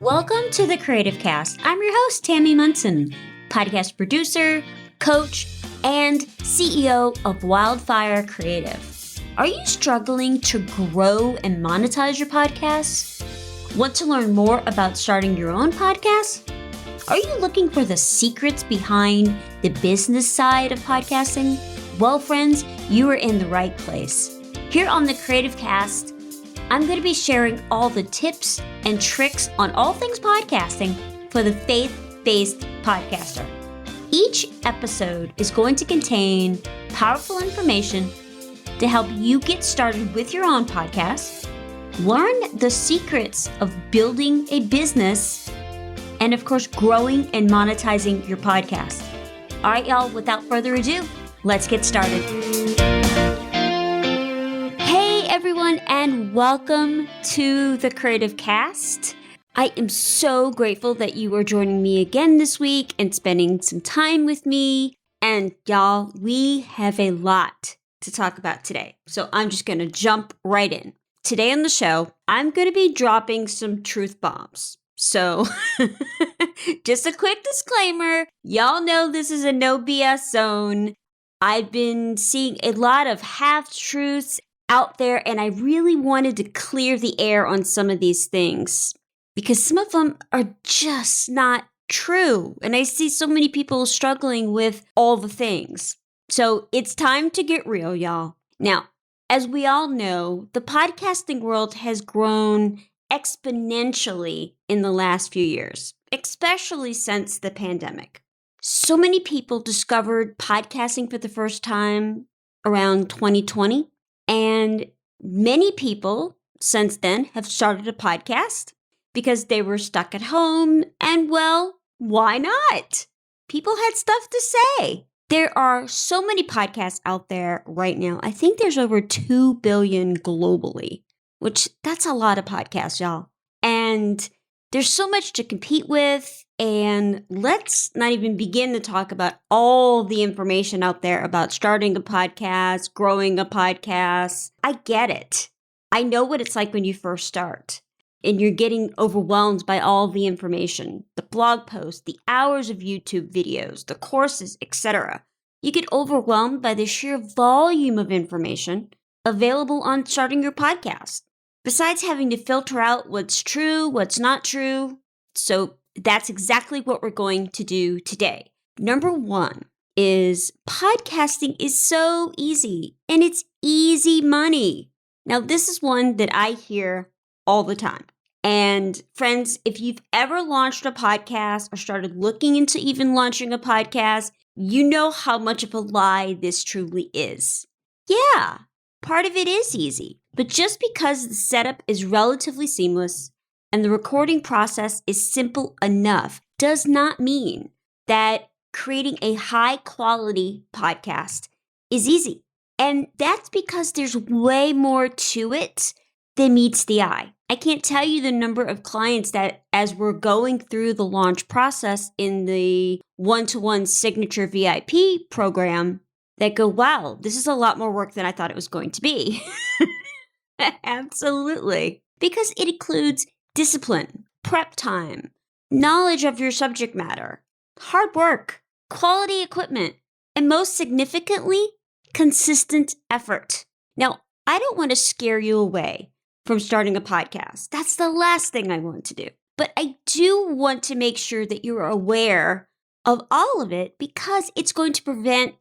Welcome to the Creative Cast. I'm your host, Tammy Munson, podcast producer, coach, and CEO of Wildfire Creative. Are you struggling to grow and monetize your podcast? Want to learn more about starting your own podcast? Are you looking for the secrets behind the business side of podcasting? Well, friends, you are in the right place. Here on the Creative Cast, I'm going to be sharing all the tips and tricks on all things podcasting for the faith-based podcaster. Each episode is going to contain powerful information to help you get started with your own podcast, learn the secrets of building a business, and of course, growing and monetizing your podcast. All right, y'all, without further ado, let's get started. Hey, everyone, and welcome to the Creative Cast. I am so grateful that you are joining me again this week and spending some time with me. And y'all, we have a lot to talk about today. So I'm just going to jump right in. Today on the show, I'm going to be dropping some truth bombs. So just a quick disclaimer, y'all know this is a no BS zone. I've been seeing a lot of half-truths out there, and I really wanted to clear the air on some of these things because some of them are just not true. And I see so many people struggling with all the things. So it's time to get real, y'all. Now, as we all know, the podcasting world has grown exponentially in the last few years, especially since the pandemic. So many people discovered podcasting for the first time around 2020, and many people since then have started a podcast because they were stuck at home, and well, why not? People had stuff to say. There are so many podcasts out there right now. I think there's over 2 billion globally, which that's a lot of podcasts, y'all. And there's so much to compete with. And let's not even begin to talk about all the information out there about starting a podcast, growing a podcast. I get it. I know what it's like when you first start and you're getting overwhelmed by all the information, the blog posts, the hours of YouTube videos, the courses, etc. You get overwhelmed by the sheer volume of information available on starting your podcast. Besides having to filter out what's true, what's not true. So that's exactly what we're going to do today. Number one is podcasting is so easy and it's easy money. Now, this is one that I hear all the time. And friends, if you've ever launched a podcast or started looking into even launching a podcast, you know how much of a lie this truly is. Yeah, part of it is easy. But just because the setup is relatively seamless and the recording process is simple enough does not mean that creating a high quality podcast is easy. And that's because there's way more to it than meets the eye. I can't tell you the number of clients that as we're going through the launch process in the one-to-one signature VIP program that go, wow, this is a lot more work than I thought it was going to be. Absolutely. Because it includes discipline, prep time, knowledge of your subject matter, hard work, quality equipment, and most significantly, consistent effort. Now, I don't want to scare you away from starting a podcast. That's the last thing I want to do. But I do want to make sure that you're aware of all of it because it's going to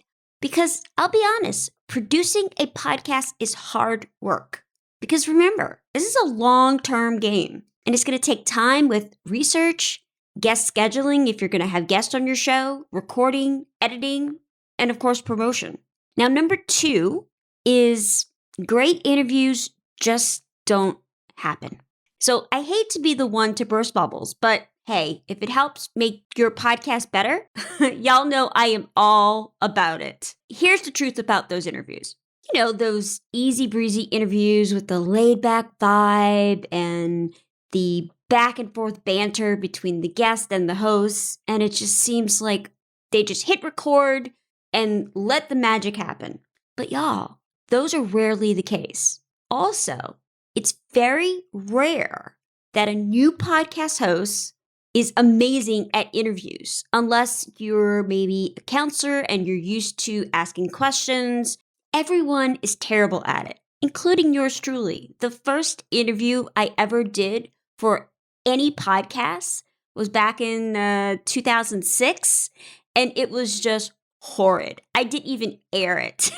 because I'll be honest, producing a podcast is hard work. Because remember, this is a long-term game, and it's going to take time with research, guest scheduling if you're going to have guests on your show, recording, editing, and of course, promotion. Now, number two is great interviews just don't happen. So I hate to be the one to burst bubbles, but hey, if it helps make your podcast better, y'all know I am all about it. Here's the truth about those interviews. You know, those easy breezy interviews with the laid back vibe and the back and forth banter between the guest and the host. And it just seems like they just hit record and let the magic happen. But y'all, those are rarely the case. Also, it's very rare that a new podcast host is amazing at interviews, unless you're maybe a counselor and you're used to asking questions. Everyone is terrible at it, including yours truly. The first interview I ever did for any podcast was back in 2006, and it was just horrid. I didn't even air it.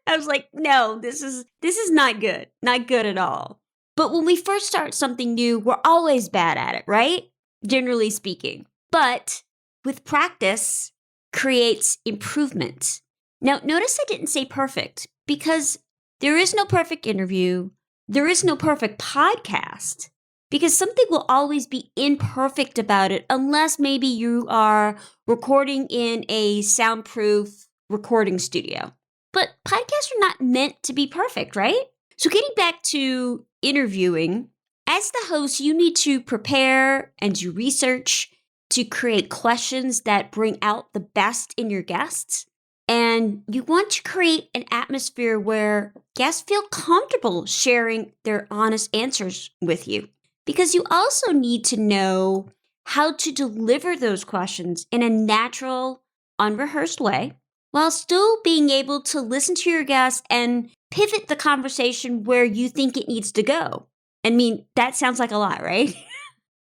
I was like, no, this is not good. Not good at all. But when we first start something new, we're always bad at it, right? Generally speaking. But with practice creates improvement. Now, notice I didn't say perfect, because there is no perfect interview. There is no perfect podcast, because something will always be imperfect about it, unless maybe you are recording in a soundproof recording studio. But podcasts are not meant to be perfect, right? So getting back to interviewing, as the host, you need to prepare and do research to create questions that bring out the best in your guests. And you want to create an atmosphere where guests feel comfortable sharing their honest answers with you. Because you also need to know how to deliver those questions in a natural, unrehearsed way, while still being able to listen to your guests and pivot the conversation where you think it needs to go. I mean, that sounds like a lot, right?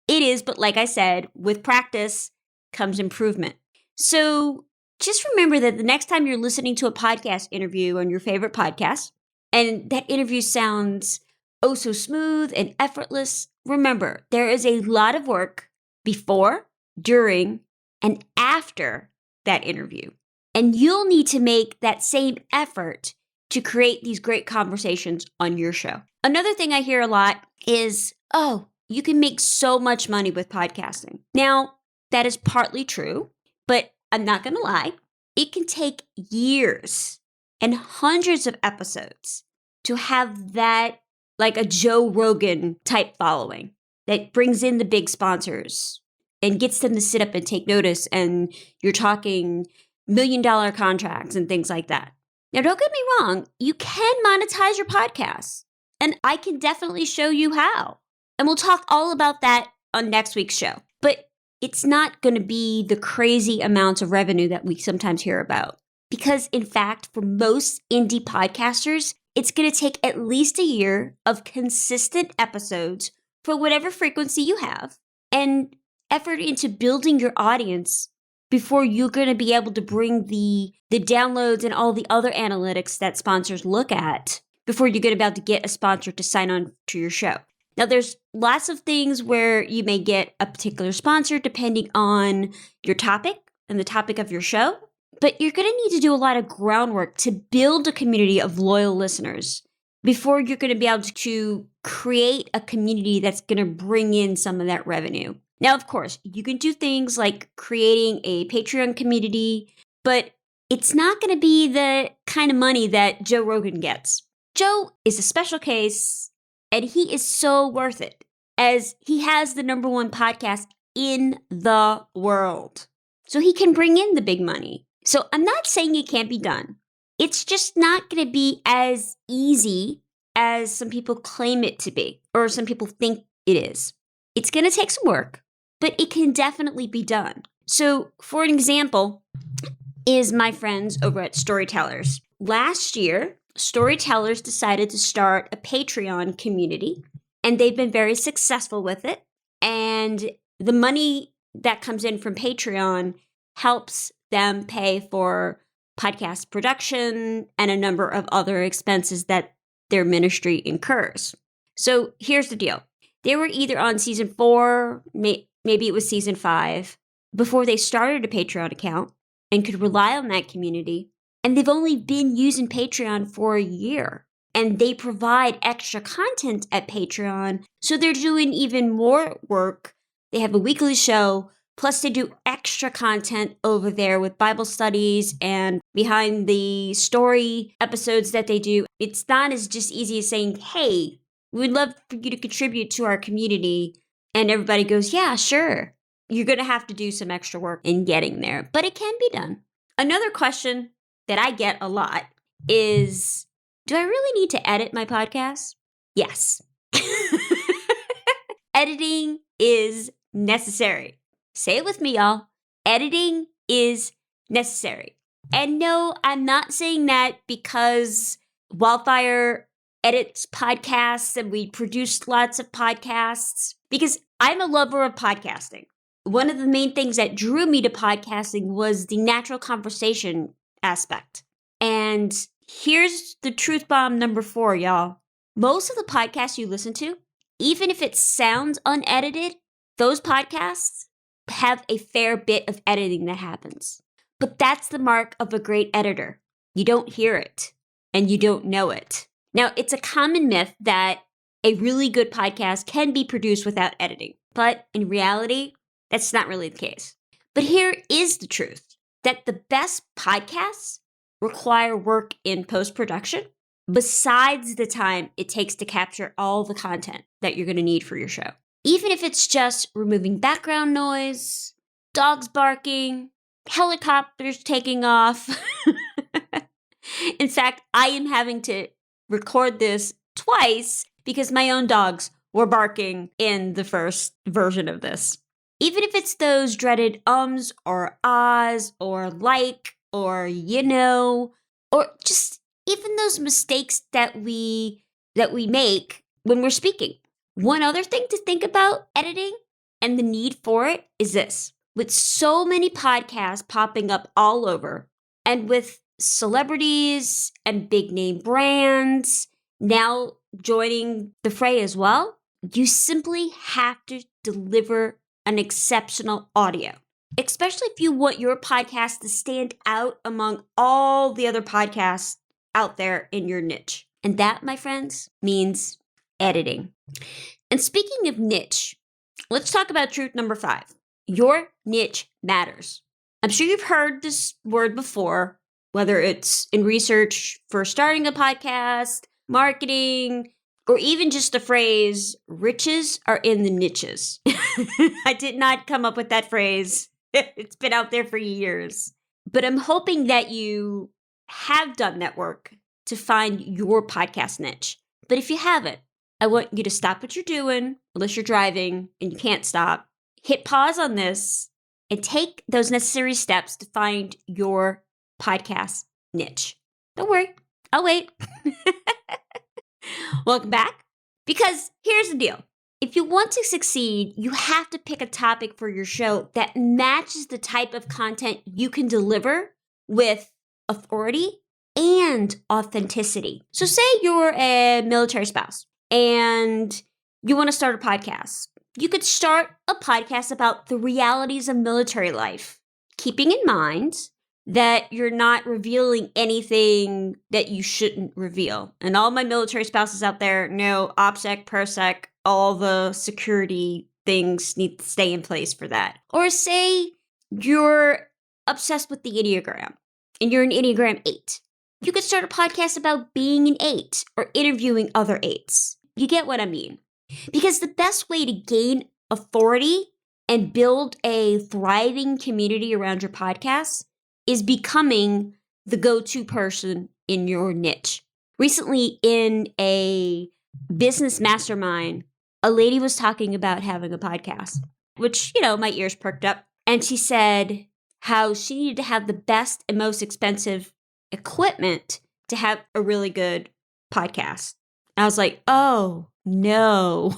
It is, but like I said, with practice comes improvement. So just remember that the next time you're listening to a podcast interview on your favorite podcast, and that interview sounds oh so smooth and effortless, remember, there is a lot of work before, during, and after that interview. And you'll need to make that same effort to create these great conversations on your show. Another thing I hear a lot is, oh, you can make so much money with podcasting. Now, that is partly true, but I'm not going to lie. It can take years and hundreds of episodes to have that, like a Joe Rogan type following that brings in the big sponsors and gets them to sit up and take notice. And you're talking $1 million contracts and things like that. Now, don't get me wrong, you can monetize your podcast, and I can definitely show you how. And we'll talk all about that on next week's show. But it's not going to be the crazy amounts of revenue that we sometimes hear about. Because in fact, for most indie podcasters, it's going to take at least a year of consistent episodes for whatever frequency you have, and effort into building your audience before you're going to be able to bring the downloads and all the other analytics that sponsors look at before you're going to be able to get a sponsor to sign on to your show. Now, there's lots of things where you may get a particular sponsor depending on your topic and the topic of your show, but you're going to need to do a lot of groundwork to build a community of loyal listeners before you're going to be able to create a community that's going to bring in some of that revenue. Now, of course, you can do things like creating a Patreon community, but it's not going to be the kind of money that Joe Rogan gets. Joe is a special case, and he is so worth it, as he has the #1 podcast in the world. So he can bring in the big money. So I'm not saying it can't be done. It's just not going to be as easy as some people claim it to be, or some people think it is. It's going to take some work, but it can definitely be done. So, for an example, is my friends over at Storytellers. Last year, Storytellers decided to start a Patreon community, and they've been very successful with it. And the money that comes in from Patreon helps them pay for podcast production and a number of other expenses that their ministry incurs. So here's the deal. They were either on season 4, maybe it was season 5, before they started a Patreon account and could rely on that community. And they've only been using Patreon for a year. And they provide extra content at Patreon. So they're doing even more work. They have a weekly show. Plus, they do extra content over there with Bible studies and behind the story episodes that they do. It's not as just easy as saying, hey, we'd love for you to contribute to our community. And everybody goes, yeah, sure. You're going to have to do some extra work in getting there, but it can be done. Another question that I get a lot is, do I really need to edit my podcast? Yes. editing is necessary. Say it with me, y'all. Editing is necessary. And no, I'm not saying that because Wildfire edits podcasts and we produce lots of podcasts, because I'm a lover of podcasting. One of the main things that drew me to podcasting was the natural conversation aspect. And here's the truth bomb number 4, y'all. Most of the podcasts you listen to, even if it sounds unedited, those podcasts have a fair bit of editing that happens. But that's the mark of a great editor. You don't hear it, and you don't know it. Now, it's a common myth that a really good podcast can be produced without editing. But in reality, that's not really the case. But here is the truth, that the best podcasts require work in post-production besides the time it takes to capture all the content that you're going to need for your show. Even if it's just removing background noise, dogs barking, helicopters taking off. In fact, I am having to record this twice because my own dogs were barking in the first version of this. Even if it's those dreaded ums or ahs or like or you know, or just even those mistakes that we make when we're speaking. One other thing to think about editing and the need for it is this. With so many podcasts popping up all over, and with celebrities and big name brands now joining the fray as well, you simply have to deliver an exceptional audio, especially if you want your podcast to stand out among all the other podcasts out there in your niche. And that, my friends, means editing. And speaking of niche, let's talk about truth number 5. Your niche matters. I'm sure you've heard this word before, whether it's in research for starting a podcast, marketing, or even just the phrase, riches are in the niches. I did not come up with that phrase. It's been out there for years. But I'm hoping that you have done that work to find your podcast niche. But if you haven't, I want you to stop what you're doing, unless you're driving and you can't stop. Hit pause on this and take those necessary steps to find your podcast niche. Don't worry, I'll wait. Welcome back. Because here's the deal. If you want to succeed, you have to pick a topic for your show that matches the type of content you can deliver with authority and authenticity. So say you're a military spouse and you want to start a podcast. You could start a podcast about the realities of military life, keeping in mind that you're not revealing anything that you shouldn't reveal. And all my military spouses out there know OPSEC, PERSEC, all the security things need to stay in place for that. Or say you're obsessed with the Enneagram and you're an Enneagram 8. You could start a podcast about being an 8 or interviewing other 8s. You get what I mean? Because the best way to gain authority and build a thriving community around your podcast is becoming the go-to person in your niche. Recently in a business mastermind, a lady was talking about having a podcast, which, my ears perked up. And she said how she needed to have the best and most expensive equipment to have a really good podcast. And I was like, oh, no.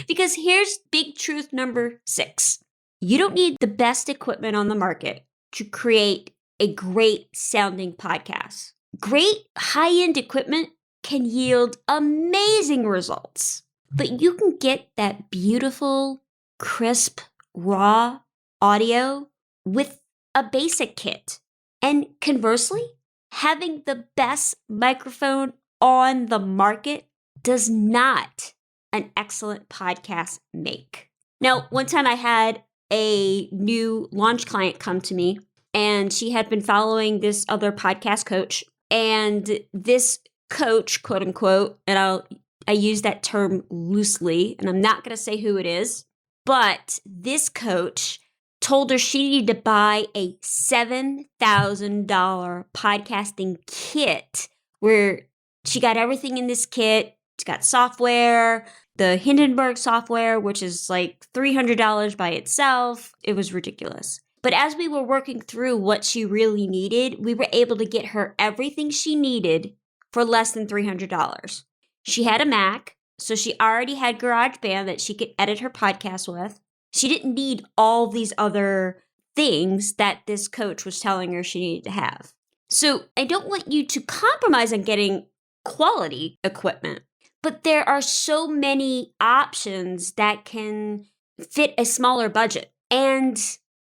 Because here's big truth number 6. You don't need the best equipment on the market to create a great sounding podcast. Great high-end equipment can yield amazing results, but you can get that beautiful, crisp, raw audio with a basic kit. And conversely, having the best microphone on the market does not an excellent podcast make. Now, one time I had a new launch client come to me, and she had been following this other podcast coach. And this coach, quote unquote, and I use that term loosely, and I'm not going to say who it is, but this coach told her she needed to buy a $7,000 podcasting kit where she got everything in this kit It's got software, the Hindenburg software, which is like $300 by itself. It was ridiculous. But as we were working through what she really needed, we were able to get her everything she needed for less than $300. She had a Mac, so she already had GarageBand that she could edit her podcast with. She didn't need all these other things that this coach was telling her she needed to have. So I don't want you to compromise on getting quality equipment, but there are so many options that can fit a smaller budget. And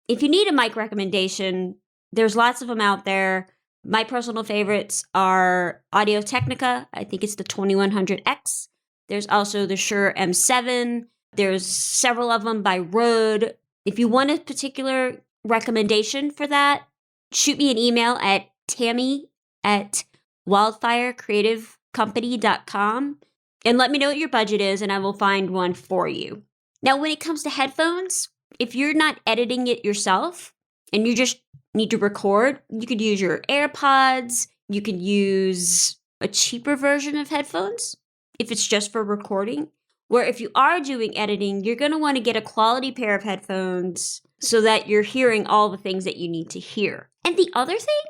if you need a mic recommendation, there's lots of them out there. My personal favorites are Audio-Technica. I think it's the 2100X. There's also the Shure M7. There's several of them by Rode. If you want a particular recommendation for that, shoot me an email at tammy@wildfirecreativecompany.com and let me know what your budget is, and I will find one for you. Now, when it comes to headphones, if you're not editing it yourself and you just need to record, you could use your AirPods. You could use a cheaper version of headphones if it's just for recording. Where if you are doing editing, you're going to want to get a quality pair of headphones so that you're hearing all the things that you need to hear. And the other thing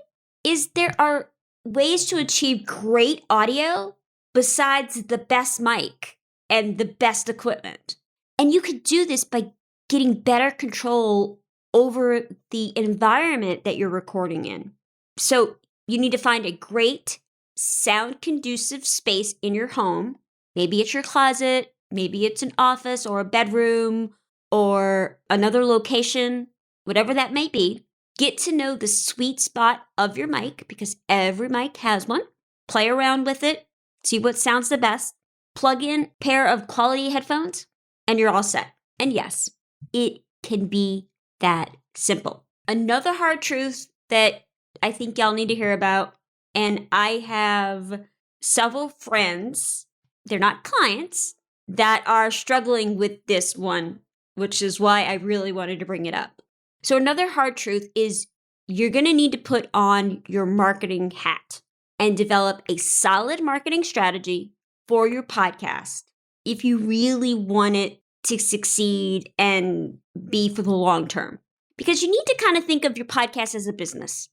is there are ways to achieve great audio besides the best mic and the best equipment. And you could do this by getting better control over the environment that you're recording in. So you need to find a great sound conducive space in your home. Maybe it's your closet, maybe it's an office or a bedroom or another location, whatever that may be. Get to know the sweet spot of your mic because every mic has one. Play around with it, see what sounds the best. Plug in a pair of quality headphones and you're all set. And yes, it can be that simple. Another hard truth that I think y'all need to hear about, and I have several friends, they're not clients, that are struggling with this one, which is why I really wanted to bring it up. So another hard truth is you're going to need to put on your marketing hat and develop a solid marketing strategy for your podcast if you really want it to succeed and be for the long term. Because you need to kind of think of your podcast as a business.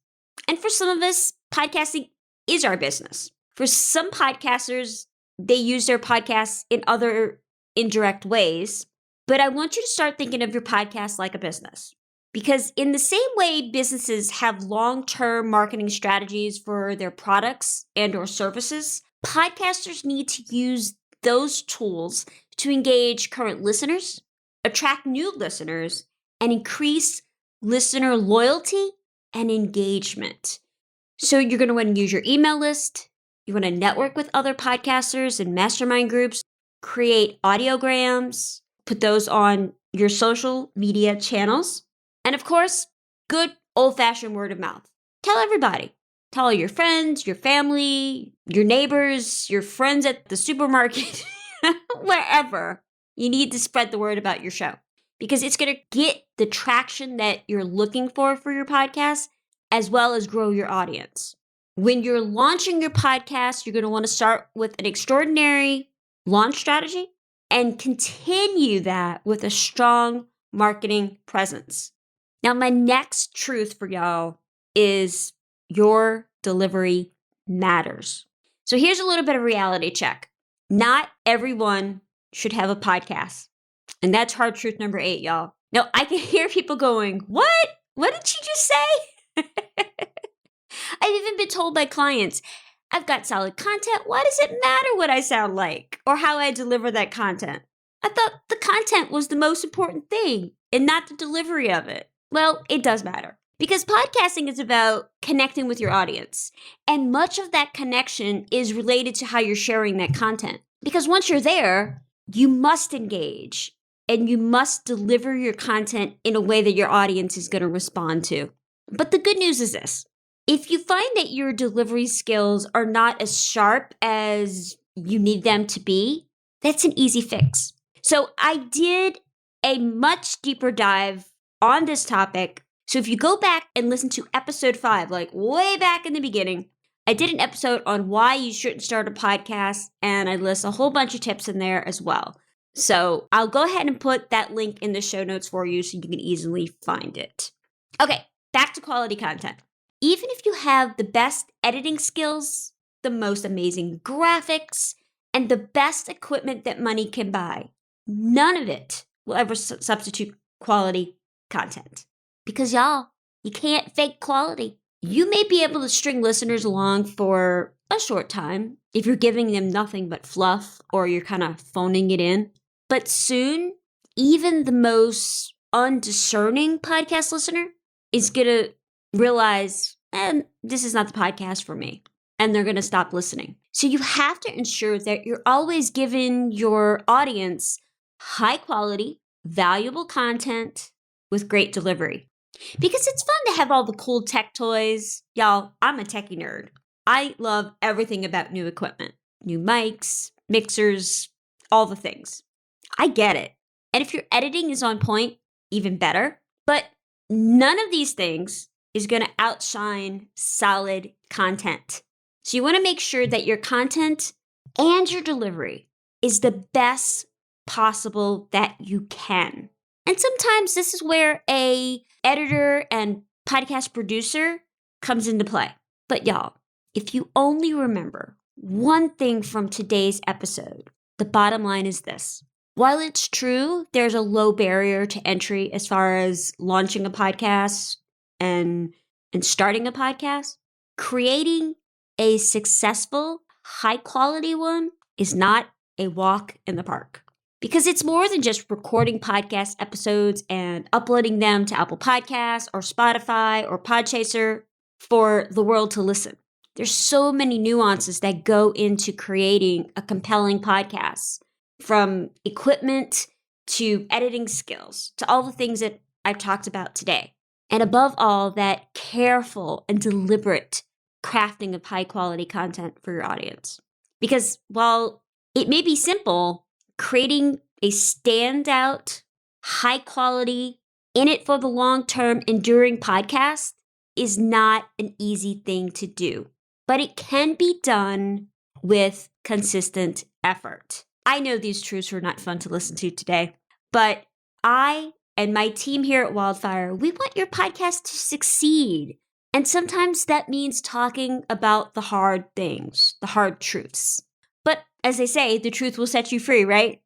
And for some of us, podcasting is our business. For some podcasters, they use their podcasts in other indirect ways. But I want you to start thinking of your podcast like a business. Because in the same way businesses have long-term marketing strategies for their products and or services, podcasters need to use those tools to engage current listeners, attract new listeners, and increase listener loyalty and engagement. So you're going to want to use your email list. You want to network with other podcasters and mastermind groups, create audiograms, put those on your social media channels. And of course, good old-fashioned word of mouth. Tell everybody. Tell all your friends, your family, your neighbors, your friends at the supermarket, wherever. You need to spread the word about your show because it's going to get the traction that you're looking for your podcast, as well as grow your audience. When you're launching your podcast, you're going to want to start with an extraordinary launch strategy and continue that with a strong marketing presence. Now, my next truth for y'all is your delivery matters. So here's a little bit of reality check. Not everyone should have a podcast. And that's hard truth number 8, y'all. Now, I can hear people going, what? What did she just say? I've even been told by clients, I've got solid content. Why does it matter what I sound like or how I deliver that content? I thought the content was the most important thing and not the delivery of it. Well, it does matter because podcasting is about connecting with your audience. And much of that connection is related to how you're sharing that content. Because once you're there, you must engage and you must deliver your content in a way that your audience is going to respond to. But the good news is this. If you find that your delivery skills are not as sharp as you need them to be, that's an easy fix. So I did a much deeper dive on this topic. So if you go back and listen to episode 5, like way back in the beginning, I did an episode on why you shouldn't start a podcast, and I list a whole bunch of tips in there as well. So I'll go ahead and put that link in the show notes for you so you can easily find it. Okay, back to quality content. Even if you have the best editing skills, the most amazing graphics, and the best equipment that money can buy, none of it will ever substitute quality content. Because y'all, you can't fake quality. You may be able to string listeners along for a short time if you're giving them nothing but fluff or you're kind of phoning it in. But soon, even the most undiscerning podcast listener is going to realize, this is not the podcast for me. And they're going to stop listening. So you have to ensure that you're always giving your audience high quality, valuable content with great delivery. Because it's fun to have all the cool tech toys. Y'all, I'm a techie nerd. I love everything about new equipment. New mics, mixers, all the things. I get it. And if your editing is on point, even better. But none of these things is going to outshine solid content. So you want to make sure that your content and your delivery is the best possible that you can. And sometimes this is where a editor and podcast producer comes into play. But y'all, if you only remember one thing from today's episode, the bottom line is this. While it's true there's a low barrier to entry as far as launching a podcast and starting a podcast, creating a successful, high-quality one is not a walk in the park. Because it's more than just recording podcast episodes and uploading them to Apple Podcasts or Spotify or Podchaser for the world to listen. There's so many nuances that go into creating a compelling podcast, from equipment to editing skills to all the things that I've talked about today. And above all, that careful and deliberate crafting of high quality content for your audience. Because while it may be simple, creating a standout, high quality, in it for the long term, enduring podcast is not an easy thing to do. But it can be done with consistent effort. I know these truths were not fun to listen to today, but I and my team here at Wildfire, we want your podcast to succeed. And sometimes that means talking about the hard things, the hard truths. But as they say, the truth will set you free, right?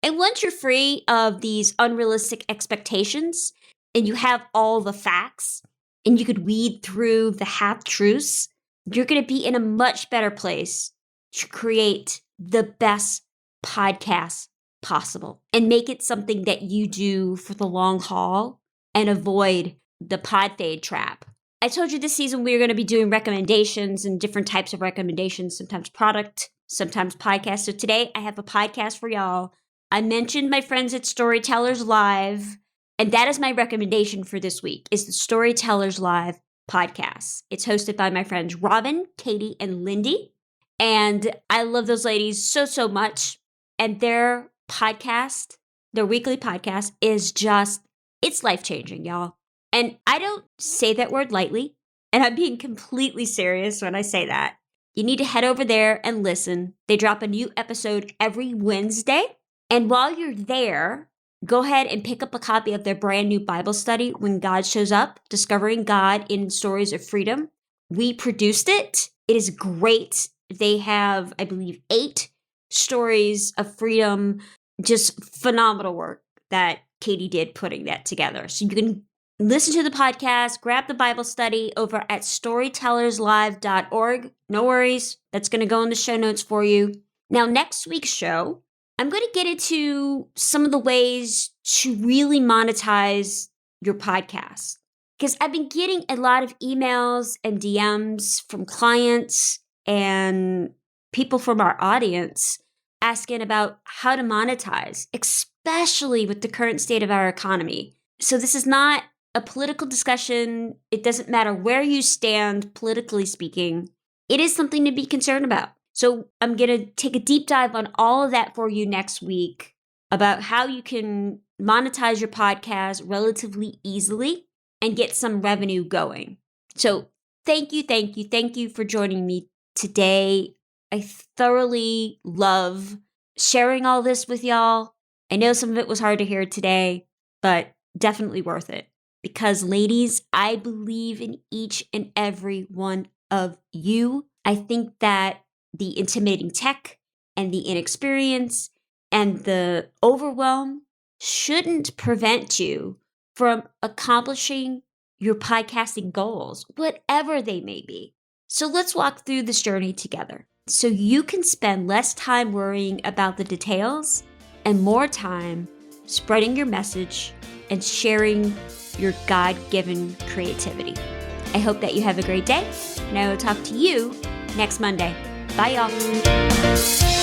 And once you're free of these unrealistic expectations and you have all the facts and you could weed through the half-truths, you're going to be in a much better place to create the best podcast possible and make it something that you do for the long haul and avoid the pod fade trap. I told you this season we were going to be doing recommendations and different types of recommendations, sometimes product, sometimes podcast. So today I have a podcast for y'all. I mentioned my friends at Storytellers Live, and that is my recommendation for this week, is the Storytellers Live podcast. It's hosted by my friends Robin, Katie, and Lindy. And I love those ladies so much. And their podcast, their weekly podcast, is just, it's life-changing, y'all. And I don't say that word lightly, and I'm being completely serious when I say that. You need to head over there and listen. They drop a new episode every Wednesday. And while you're there, go ahead and pick up a copy of their brand new Bible study, When God Shows Up, Discovering God in Stories of Freedom. We produced it. It is great. They have, I believe, 8 stories of freedom. Just phenomenal work that Katie did putting that together. So you can listen to the podcast, grab the Bible study over at storytellerslive.org. No worries. That's going to go in the show notes for you. Now, next week's show, I'm going to get into some of the ways to really monetize your podcast. Because I've been getting a lot of emails and DMs from clients and people from our audience asking about how to monetize, especially with the current state of our economy. So this is not a political discussion. It doesn't matter where you stand, politically speaking. It is something to be concerned about. So I'm going to take a deep dive on all of that for you next week about how you can monetize your podcast relatively easily and get some revenue going. So thank you for joining me today. I thoroughly love sharing all this with y'all. I know some of it was hard to hear today, but definitely worth it. Because, ladies, I believe in each and every one of you. I think that the intimidating tech and the inexperience and the overwhelm shouldn't prevent you from accomplishing your podcasting goals, whatever they may be. So let's walk through this journey together so you can spend less time worrying about the details and more time spreading your message and sharing your God-given creativity. I hope that you have a great day, and I will talk to you next Monday. Bye, y'all.